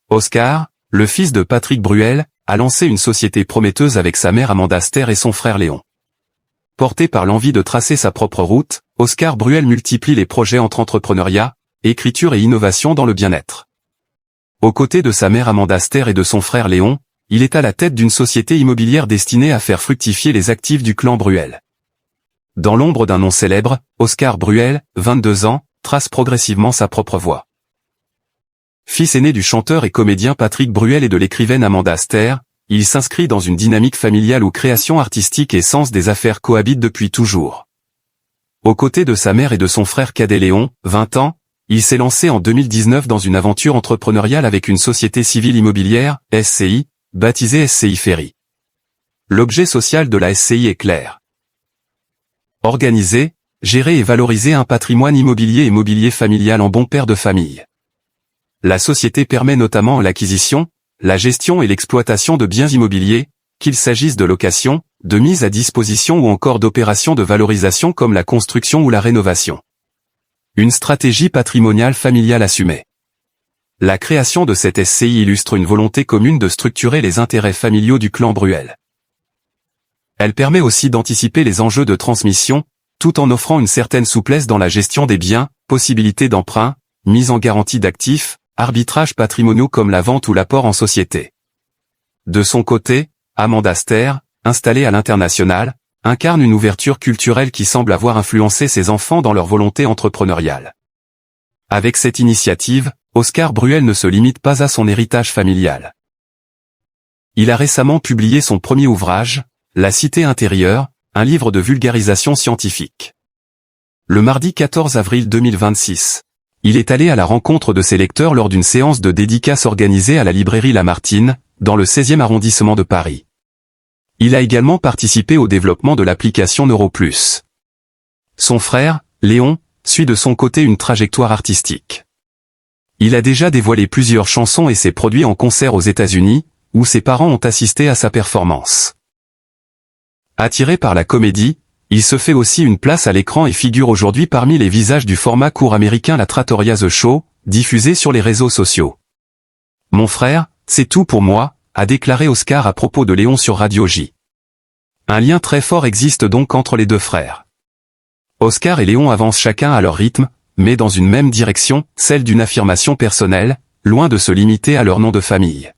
Oscar, le fils de Patrick Bruel, a lancé une société prometteuse avec sa mère Amanda Ster et son frère Léon. Porté par l'envie de tracer sa propre route, Oscar Bruel multiplie les projets entre entrepreneuriat, écriture et innovation dans le bien-être. Aux côtés de sa mère Amanda Ster et de son frère Léon, il est à la tête d'une société immobilière destinée à faire fructifier les actifs du clan Bruel. Dans l'ombre d'un nom célèbre, Oscar Bruel, 22 ans, trace progressivement sa propre voie. Fils aîné du chanteur et comédien Patrick Bruel et de l'écrivaine Amanda Ster, il s'inscrit dans une dynamique familiale où création artistique et sens des affaires cohabitent depuis toujours. Aux côtés de sa mère et de son frère cadet Léon, 20 ans, il s'est lancé en 2019 dans une aventure entrepreneuriale avec une société civile immobilière, SCI, baptisée SCI Ferry. L'objet social de la SCI est clair. Organiser, gérer et valoriser un patrimoine immobilier et mobilier familial en bon père de famille. La société permet notamment l'acquisition, la gestion et l'exploitation de biens immobiliers, qu'il s'agisse de location, de mise à disposition ou encore d'opérations de valorisation comme la construction ou la rénovation. Une stratégie patrimoniale familiale assumée. La création de cette SCI illustre une volonté commune de structurer les intérêts familiaux du clan Bruel. Elle permet aussi d'anticiper les enjeux de transmission, tout en offrant une certaine souplesse dans la gestion des biens, possibilités d'emprunt, mise en garantie d'actifs, arbitrages patrimoniaux comme la vente ou l'apport en société. De son côté, Amanda Ster, installée à l'international, incarne une ouverture culturelle qui semble avoir influencé ses enfants dans leur volonté entrepreneuriale. Avec cette initiative, Oscar Bruel ne se limite pas à son héritage familial. Il a récemment publié son premier ouvrage, La Cité intérieure, un livre de vulgarisation scientifique. Le mardi 14 avril 2026, il est allé à la rencontre de ses lecteurs lors d'une séance de dédicace organisée à la librairie Lamartine, dans le 16e arrondissement de Paris. Il a également participé au développement de l'application NeuroPlus. Son frère, Léon, suit de son côté une trajectoire artistique. Il a déjà dévoilé plusieurs chansons et s'est produit en concert aux États-Unis, où ses parents ont assisté à sa performance. Attiré par la comédie, il se fait aussi une place à l'écran et figure aujourd'hui parmi les visages du format court américain La Trattoria The Show, diffusé sur les réseaux sociaux. « Mon frère, c'est tout pour moi », a déclaré Oscar à propos de Léon sur Radio J. Un lien très fort existe donc entre les deux frères. Oscar et Léon avancent chacun à leur rythme, mais dans une même direction, celle d'une affirmation personnelle, loin de se limiter à leur nom de famille.